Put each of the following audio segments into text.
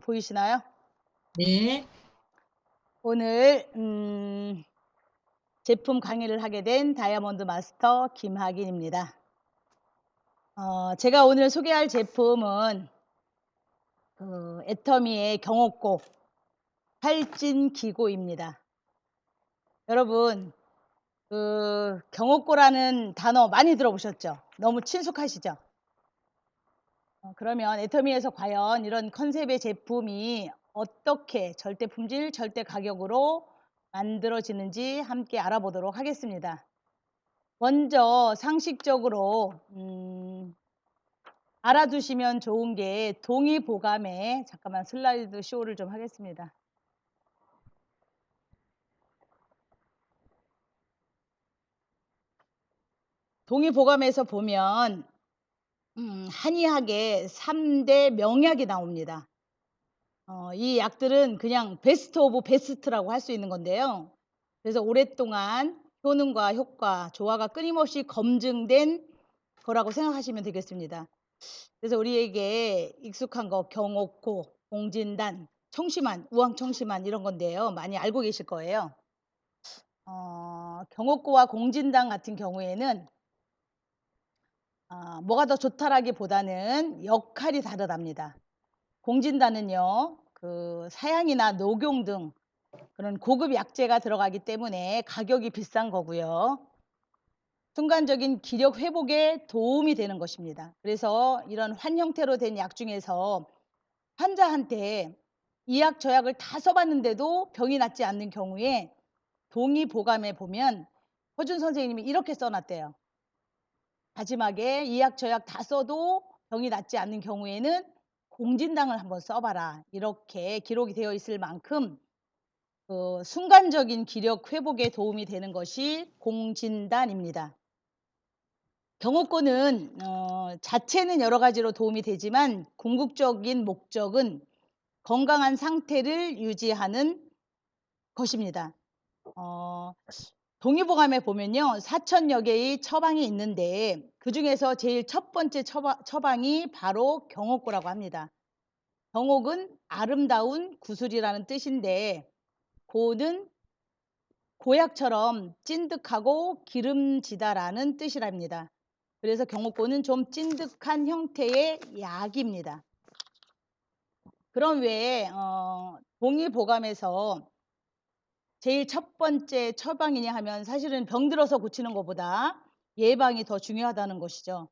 보이시나요? 네. 오늘 제품 강의를 하게 된 다이아몬드 마스터 김학인입니다. 제가 오늘 소개할 제품은 애터미의 경옥고 탈진 기고입니다. 여러분, 경옥고라는 단어 많이 들어보셨죠? 너무 친숙하시죠? 그러면 애터미에서 과연 이런 컨셉의 제품이 어떻게 절대 품질, 절대 가격으로 만들어지는지 함께 알아보도록 하겠습니다. 먼저 상식적으로 알아두시면 좋은 게 동의보감에 잠깐만 슬라이드 쇼를 좀 하겠습니다. 동의보감에서 보면 한의학의 3대 명약이 나옵니다. 이 약들은 그냥 베스트 오브 베스트라고 할 수 있는 건데요. 그래서 오랫동안 효능과 효과, 조화가 끊임없이 검증된 거라고 생각하시면 되겠습니다. 그래서 우리에게 익숙한 거 경옥고, 공진단, 청심환, 우황청심환 이런 건데요. 많이 알고 계실 거예요. 경옥고와 공진단 같은 경우에는 뭐가 더 좋다라기보다는 역할이 다르답니다. 공진단은요, 사양이나 녹용 등 그런 고급 약재가 들어가기 때문에 가격이 비싼 거고요. 순간적인 기력 회복에 도움이 되는 것입니다. 그래서 이런 환 형태로 된 약 중에서 환자한테 이 약 저 약을 다 써봤는데도 병이 낫지 않는 경우에 동의보감에 보면 허준 선생님이 이렇게 써놨대요. 마지막에 이 약 저 약 다 써도 병이 낫지 않는 경우에는 공진당을 한번 써봐라. 이렇게 기록이 되어 있을 만큼 순간적인 기력 회복에 도움이 되는 것이 공진단입니다. 경호권은 자체는 여러 가지로 도움이 되지만 궁극적인 목적은 건강한 상태를 유지하는 것입니다. 동의보감에 보면요. 4천여 개의 처방이 있는데 그중에서 제일 첫 번째 처방이 바로 경옥고라고 합니다. 경옥은 아름다운 구슬이라는 뜻인데 고는 고약처럼 찐득하고 기름지다라는 뜻이랍니다. 그래서 경옥고는 좀 찐득한 형태의 약입니다. 그럼 왜 동의보감에서 제일 첫 번째 처방이냐 하면 사실은 병들어서 고치는 것보다 예방이 더 중요하다는 것이죠.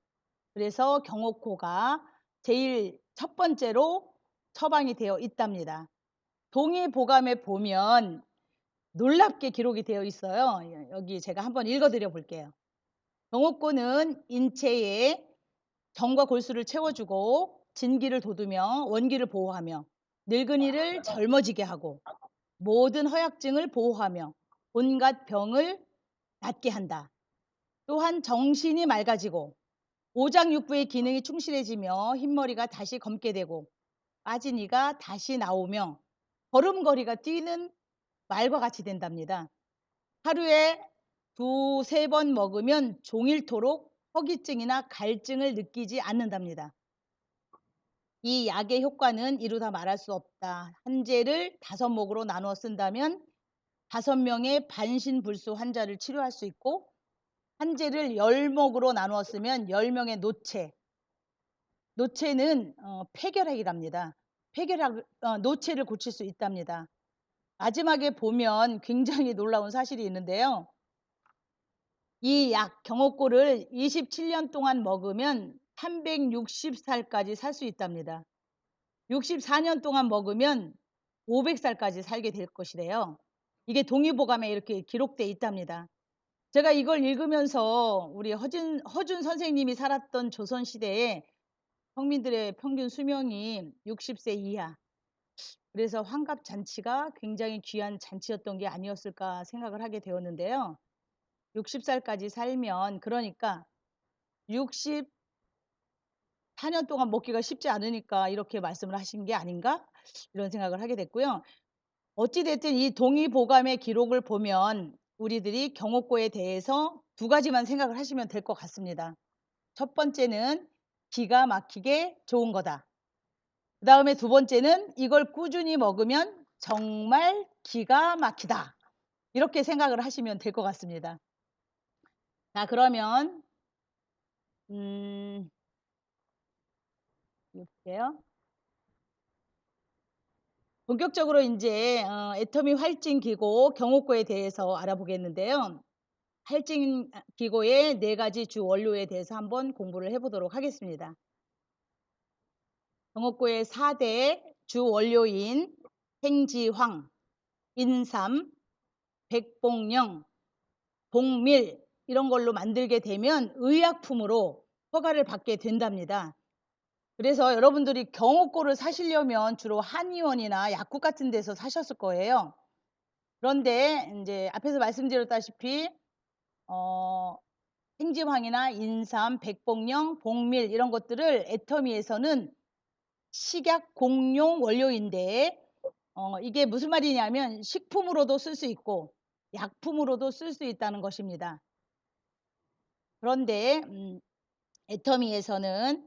그래서 경옥고가 제일 첫 번째로 처방이 되어 있답니다. 동의보감에 보면 놀랍게 기록이 되어 있어요. 여기 제가 한번 읽어드려 볼게요. 경옥고는 인체에 정과 골수를 채워주고 진기를 돋우며 원기를 보호하며 늙은이를 젊어지게 하고 모든 허약증을 보호하며 온갖 병을 낫게 한다. 또한 정신이 맑아지고 오장육부의 기능이 충실해지며 흰머리가 다시 검게 되고 빠진 이가 다시 나오며 걸음걸이가 뛰는 말과 같이 된답니다. 하루에 두세 번 먹으면 종일토록 허기증이나 갈증을 느끼지 않는답니다. 이 약의 효과는 이루다 말할 수 없다. 한 재를 5목으로 나누어 쓴다면 5명의 반신불수 환자를 치료할 수 있고 한 재를 10목으로 나누어 쓰면 10명의 노체는 폐결핵이랍니다. 노체를 고칠 수 있답니다. 마지막에 보면 굉장히 놀라운 사실이 있는데요. 이 약 경옥고를 27년 동안 먹으면 360살까지 살 수 있답니다. 64년 동안 먹으면 500살까지 살게 될 것이래요. 이게 동의보감에 이렇게 기록돼 있답니다. 제가 이걸 읽으면서 우리 허준 선생님이 살았던 조선시대에 평민들의 평균 수명이 60세 이하. 그래서 환갑잔치가 굉장히 귀한 잔치였던 게 아니었을까 생각을 하게 되었는데요. 60살까지 살면 그러니까 64년 동안 먹기가 쉽지 않으니까 이렇게 말씀을 하신 게 아닌가? 이런 생각을 하게 됐고요. 어찌됐든 이 동의보감의 기록을 보면 우리들이 경옥고에 대해서 두 가지만 생각을 하시면 될 것 같습니다. 첫 번째는 기가 막히게 좋은 거다. 그 다음에 두 번째는 이걸 꾸준히 먹으면 정말 기가 막히다. 이렇게 생각을 하시면 될 것 같습니다. 자, 그러면 볼게요. 본격적으로 이제 애터미 활진 기고 경옥고에 대해서 알아보겠는데요. 활진 기고의 4가지 주 원료에 대해서 한번 공부를 해보도록 하겠습니다. 경옥고의 4대 주 원료인 생지황, 인삼, 백봉령, 복밀 이런 걸로 만들게 되면 의약품으로 허가를 받게 된답니다. 그래서 여러분들이 경옥고를 사시려면 주로 한의원이나 약국 같은 데서 사셨을 거예요. 그런데 이제 앞에서 말씀드렸다시피 생지황이나 인삼, 백봉령, 복밀 이런 것들을 애터미에서는 식약 공용 원료인데 이게 무슨 말이냐면 식품으로도 쓸 수 있고 약품으로도 쓸 수 있다는 것입니다. 그런데 애터미에서는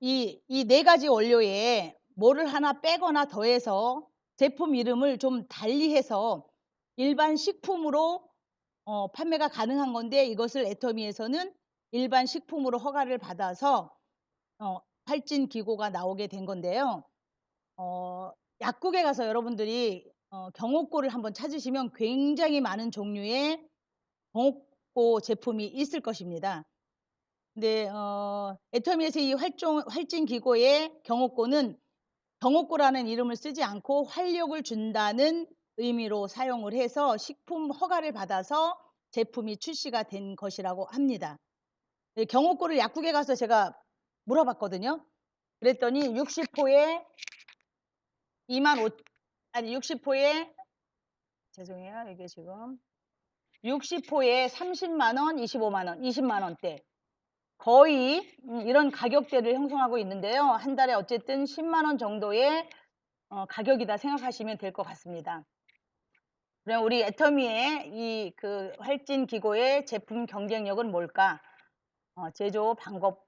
이 4가지 원료에 뭐를 하나 빼거나 더해서 제품 이름을 좀 달리해서 일반 식품으로 판매가 가능한 건데 이것을 애터미에서는 일반 식품으로 허가를 받아서 활진 기고가 나오게 된 건데요. 약국에 가서 여러분들이 경옥고를 한번 찾으시면 굉장히 많은 종류의 경옥고 제품이 있을 것입니다. 근데 애터미에서 이 활진 기고의 경옥고는 경옥고라는 이름을 쓰지 않고 활력을 준다는 의미로 사용을 해서 식품 허가를 받아서 제품이 출시가 된 것이라고 합니다. 경옥고를 약국에 가서 제가 물어봤거든요. 그랬더니 60호에 60호에 죄송해요. 이게 지금 60호에 30만 원, 25만 원, 20만 원대 거의 이런 가격대를 형성하고 있는데요. 한 달에 어쨌든 10만 원 정도의 가격이다 생각하시면 될 것 같습니다. 그럼 우리 애터미의 이 그 활진 기고의 제품 경쟁력은 뭘까? 제조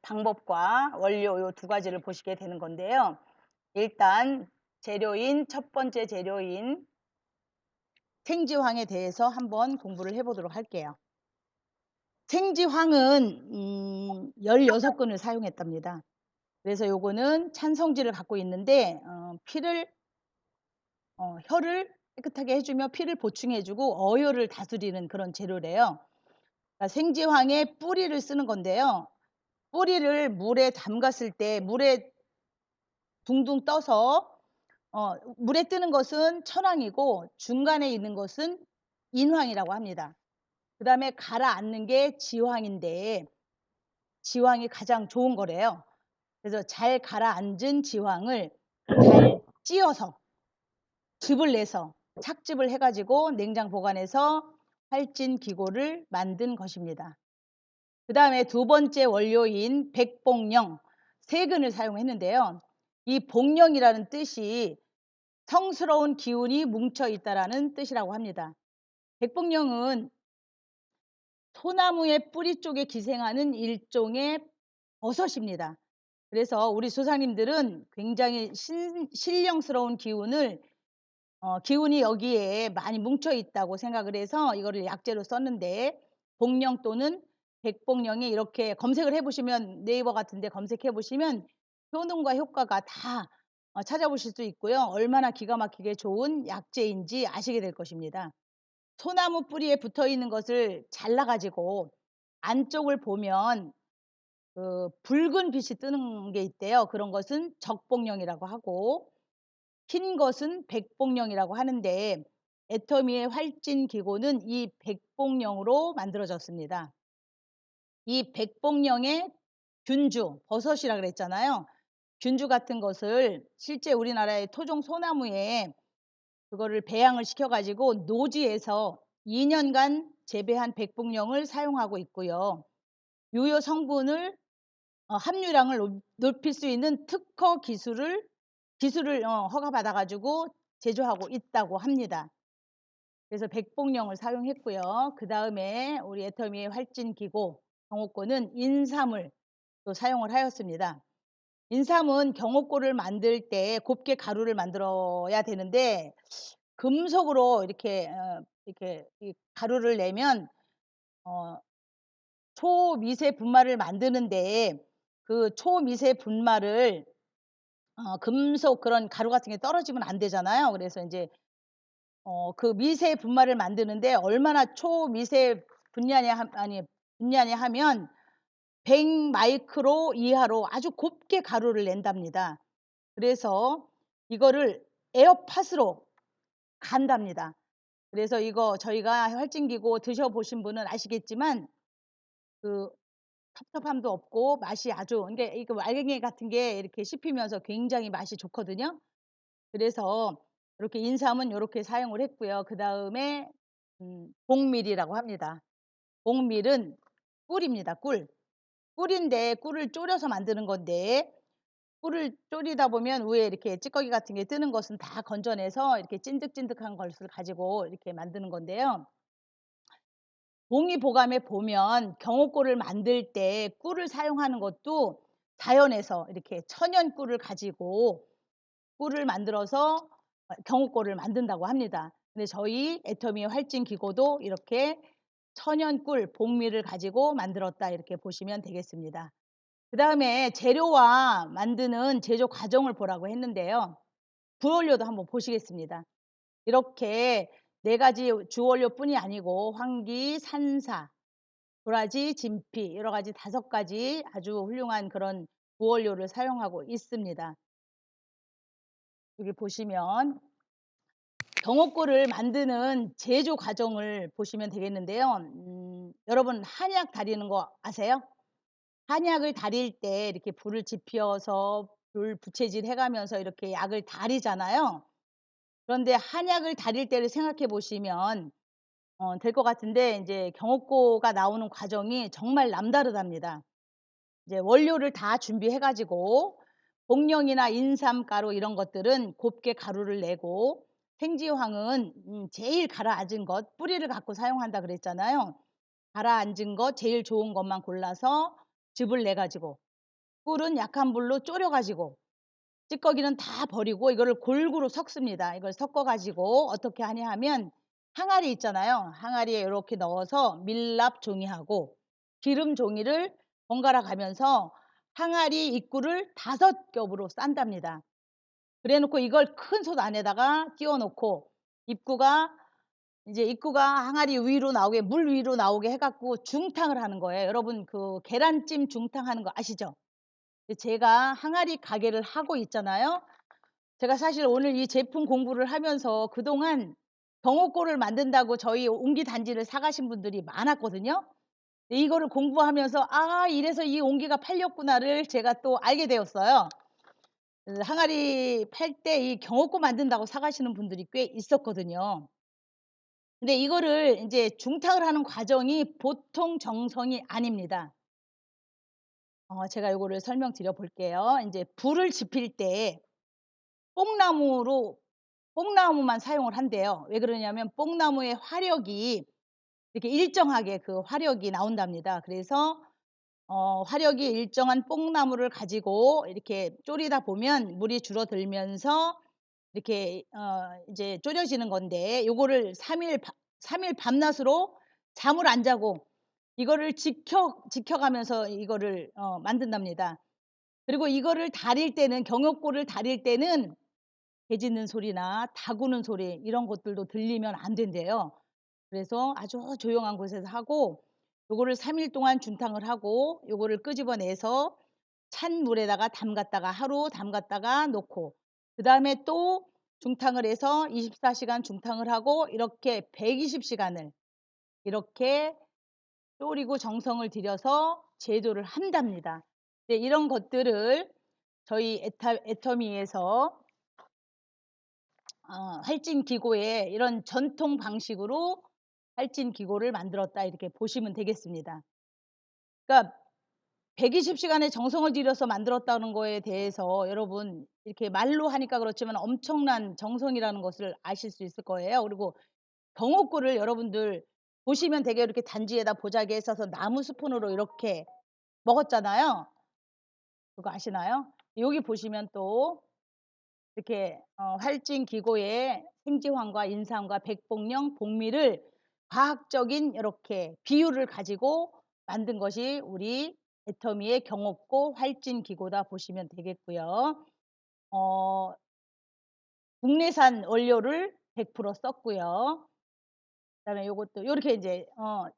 방법과 원료 이 2가지를 보시게 되는 건데요. 일단 첫 번째 재료인 생지황에 대해서 한번 공부를 해보도록 할게요. 생지황은 16근을 사용했답니다. 그래서 요거는 찬성지를 갖고 있는데 혀를 깨끗하게 해주며 피를 보충해주고 어혈을 다스리는 그런 재료래요. 그러니까 생지황의 뿌리를 쓰는 건데요. 뿌리를 물에 담갔을 때 물에 둥둥 떠서 물에 뜨는 것은 천황이고 중간에 있는 것은 인황이라고 합니다. 그 다음에 가라앉는 게 지황인데 지황이 가장 좋은 거래요. 그래서 잘 가라앉은 지황을 잘 찧어서 즙을 내서 착즙을 해가지고 냉장 보관해서 활진 기고를 만든 것입니다. 그 다음에 두 번째 원료인 백봉령 3근을 사용했는데요. 이 봉령이라는 뜻이 성스러운 기운이 뭉쳐 있다라는 뜻이라고 합니다. 백봉령은 소나무의 뿌리 쪽에 기생하는 일종의 버섯입니다. 그래서 우리 조상님들은 굉장히 신령스러운 기운이 여기에 많이 뭉쳐 있다고 생각을 해서 이거를 약재로 썼는데 봉령 또는 백봉령이 이렇게 검색을 해보시면 네이버 같은 데 검색해 보시면 효능과 효과가 다 찾아보실 수 있고요. 얼마나 기가 막히게 좋은 약재인지 아시게 될 것입니다. 소나무 뿌리에 붙어 있는 것을 잘라가지고 안쪽을 보면 그 붉은 빛이 뜨는 게 있대요. 그런 것은 적봉령이라고 하고 흰 것은 백봉령이라고 하는데 애터미의 활진 기고는 이 백봉령으로 만들어졌습니다. 이 백봉령의 균주, 버섯이라 그랬잖아요. 균주 같은 것을 실제 우리나라의 토종 소나무에 그거를 배양을 시켜가지고 노지에서 2년간 재배한 백봉령을 사용하고 있고요. 유효 성분을 함유량을 높일 수 있는 특허 기술을 허가받아가지고 제조하고 있다고 합니다. 그래서 백봉령을 사용했고요. 그 다음에 우리 애터미의 활진 기고 경옥고는 인삼을 또 사용을 하였습니다. 인삼은 경옥고를 만들 때 곱게 가루를 만들어야 되는데 금속으로 이렇게 이 가루를 내면 어 초미세 분말을 만드는데 그 초미세 분말을 금속 그런 가루 같은 게 떨어지면 안 되잖아요. 그래서 인제 그 미세 분말을 만드는데 얼마나 초미세 분야냐 아니 분야냐 하면 100 마이크로 이하로 아주 곱게 가루를 낸답니다. 그래서 이거를 에어팟으로 간답니다. 그래서 이거 저희가 활진기고 드셔 보신 분은 아시겠지만 그 텁텁함도 없고 맛이 아주 그러니까 이거 알갱이 같은 게 이렇게 씹히면서 굉장히 맛이 좋거든요. 그래서 이렇게 인삼은 요렇게 사용을 했고요. 그다음에 복밀이라고 합니다. 복밀은 꿀입니다, 꿀. 꿀인데 꿀을 졸여서 만드는 건데 꿀을 졸이다 보면 위에 이렇게 찌꺼기 같은 게 뜨는 것은 다 건져내서 이렇게 찐득찐득한 것을 가지고 이렇게 만드는 건데요. 동의보감에 보면 경옥고를 만들 때 꿀을 사용하는 것도 자연에서 이렇게 천연 꿀을 가지고 꿀을 만들어서 경옥고를 만든다고 합니다. 근데 저희 애터미 활진 기고도 이렇게 천연 꿀, 복밀을 가지고 만들었다 이렇게 보시면 되겠습니다. 그다음에 재료와 만드는 제조 과정을 보라고 했는데요. 부원료도 한번 보시겠습니다. 이렇게 4가지 주원료뿐이 아니고 황기, 산사, 도라지, 진피 여러 가지 5가지 아주 훌륭한 그런 부원료를 사용하고 있습니다. 여기 보시면 경옥고를 만드는 제조 과정을 보시면 되겠는데요. 여러분 한약 다리는 거 아세요? 한약을 다릴 때 이렇게 불을 지피워서 불 부채질 해가면서 이렇게 약을 다리잖아요. 그런데 한약을 다릴 때를 생각해 보시면 될 것 같은데 이제 경옥고가 나오는 과정이 정말 남다르답니다. 이제 원료를 다 준비해 가지고 복령이나 인삼가루 이런 것들은 곱게 가루를 내고 생지황은 제일 가라앉은 것 뿌리를 갖고 사용한다 그랬잖아요. 가라앉은 것 제일 좋은 것만 골라서 즙을 내 가지고 꿀은 약한 불로 졸여 가지고 찌꺼기는 다 버리고 이거를 골고루 섞습니다. 이걸 섞어 가지고 어떻게 하냐 하면 항아리 있잖아요. 항아리에 이렇게 넣어서 밀랍 종이하고 기름 종이를 번갈아 가면서 항아리 입구를 5겹으로 싼답니다. 그래 놓고 이걸 큰 솥 안에다가 띄워 놓고 입구가 이제 입구가 항아리 위로 나오게 물 위로 나오게 해 갖고 중탕을 하는 거예요. 여러분 그 계란찜 중탕하는 거 아시죠? 제가 항아리 가게를 하고 있잖아요. 제가 사실 오늘 이 제품 공부를 하면서 그동안 경옥고를 만든다고 저희 옹기 단지를 사 가신 분들이 많았거든요. 이거를 공부하면서 '아 이래서 이 옹기가 팔렸구나.'를 제가 또 알게 되었어요. 항아리 팔 때 이 경옥고 만든다고 사 가시는 분들이 꽤 있었거든요. 근데 이거를 인제 중탕을 하는 과정이 보통 정성이 아닙니다. 제가 요거를 설명드려 볼게요. 인제 불을 지필 때 뽕나무로 뽕나무만 사용을 한대요. 왜 그러냐면 뽕나무의 화력이 이렇게 일정하게 그 화력이 나온답니다. 그래서 화력이 일정한 뽕나무를 가지고 이렇게 졸이다 보면 물이 줄어들면서 이렇게 이제 졸여지는 건데 요거를 3일 밤낮으로 잠을 안 자고 이거를 지켜가면서 이거를 만든답니다. 그리고 이거를 다릴 때는 경옥고를 다릴 때는 개 짖는 소리나 닭 우는 소리 이런 것들도 들리면 안 된대요. 그래서 아주 조용한 곳에서 하고 요거를 3일 동안 중탕을 하고 요거를 끄집어내서 찬 물에다가 담갔다가 하루 담갔다가 놓고 그다음에 또 중탕을 해서 24 시간 중탕을 하고 이렇게 120 시간을 이렇게 졸이고 정성을 들여서 제조를 한답니다. 네, 이런 것들을 저희 애터미에서 할진 기고에 이런 전통 방식으로 할진 기고를 만들었다 이렇게 보시면 되겠습니다. 그러니까 120 시간의 정성을 들여서 만들었다는 거에 대해서 여러분 이렇게 말로 하니까 그렇지만 엄청난 정성이라는 것을 아실 수 있을 거예요. 그리고 경옥고를 여러분들 보시면 되게 이렇게 단지에다 보자기에 싸서 나무 스푼으로 이렇게 먹었잖아요. 그거 아시나요? 여기 보시면 또 이렇게 활진 기고의 생지황과 인삼과 백복령, 복미를 과학적인 이렇게 비율을 가지고 만든 것이 우리 애터미의 경옥고 활진 기고다 보시면 되겠고요. 국내산 원료를 100% 썼고요. 그다음에 요것도 요렇게 이제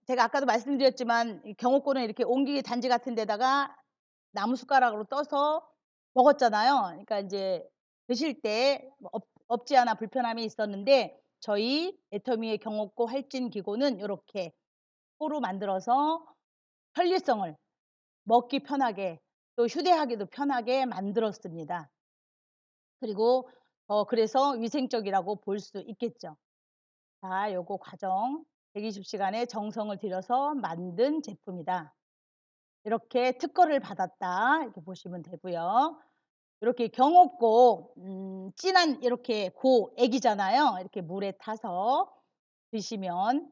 제가 아까도 말씀드렸지만 이 경옥고는 이렇게 옹기기 단지 같은 데다가 나무 숟가락으로 떠서 먹었잖아요. 그러니까 이제 드실 때 없지 않아 불편함이 있었는데 저희 애터미의 경옥고 활진 기고는 요렇게 포로 만들어서 편리성을 먹기 편하게 또 휴대하기도 편하게 만들었습니다. 그리고 그래서 위생적이라고 볼 수 있겠죠. 자, 요거 과정 120시간의 정성을 들여서 만든 제품이다. 이렇게 특허를 받았다. 이렇게 보시면 되고요. 이렇게 경옥고 진한 이렇게 고액이잖아요. 이렇게 물에 타서 드시면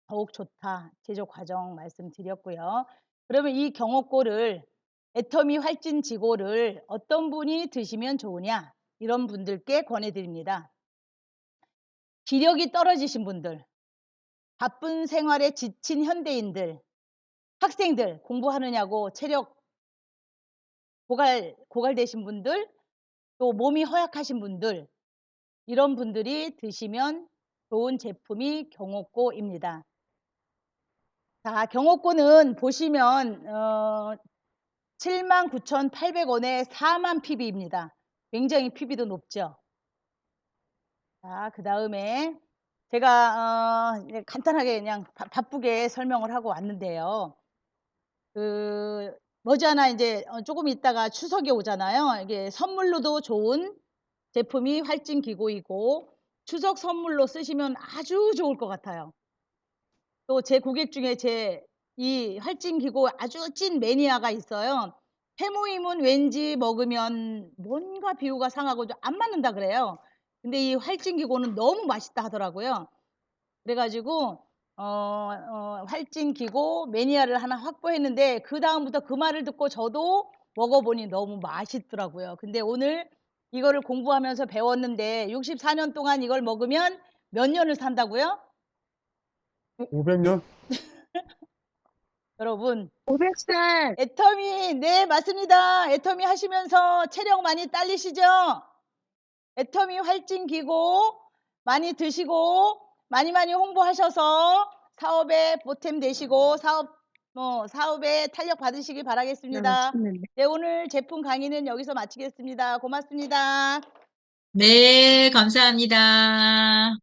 더욱 좋다. 제조 과정 말씀드렸고요. 그러면 이 경옥고를 애터미 활진 지고를 어떤 분이 드시면 좋으냐? 이런 분들께 권해드립니다. 기력이 떨어지신 분들, 바쁜 생활에 지친 현대인들, 학생들 공부하느냐고 체력 고갈되신 분들, 또 몸이 허약하신 분들, 이런 분들이 드시면 좋은 제품이 경옥고입니다. 자, 경옥고는 보시면 79,800원에 4만 PB입니다. 굉장히 PB도 높죠. 자, 그 다음에 제가 간단하게 그냥 바쁘게 설명을 하고 왔는데요. 머지않아 이제 조금 있다가 추석이 오잖아요. 이게 선물로도 좋은 제품이 활진 기고이고 추석 선물로 쓰시면 아주 좋을 것 같아요. 또 제 고객 중에 이 활진 기고 아주 찐 매니아가 있어요. 해모임은 왠지 먹으면 뭔가 비유가 상하고 좀 안 맞는다 그래요. 근데 이 활진 기고는 너무 맛있다 하더라고요. 그래가지고 활진 기고 매니아를 하나 확보했는데 그 다음부터 그 말을 듣고 저도 먹어보니 너무 맛있더라고요. 근데 오늘 이거를 공부하면서 배웠는데 64년 동안 이걸 먹으면 몇 년을 산다고요? 500년? 여러분 500살. 애터미 네 맞습니다. 애터미 하시면서 체력 많이 딸리시죠? 애터미 활진 기고 많이 드시고 많이 홍보하셔서 사업에 보탬 되시고 사업에 탄력 받으시기 바라겠습니다. 네, 오늘 제품 강의는 여기서 마치겠습니다. 고맙습니다. 네, 감사합니다.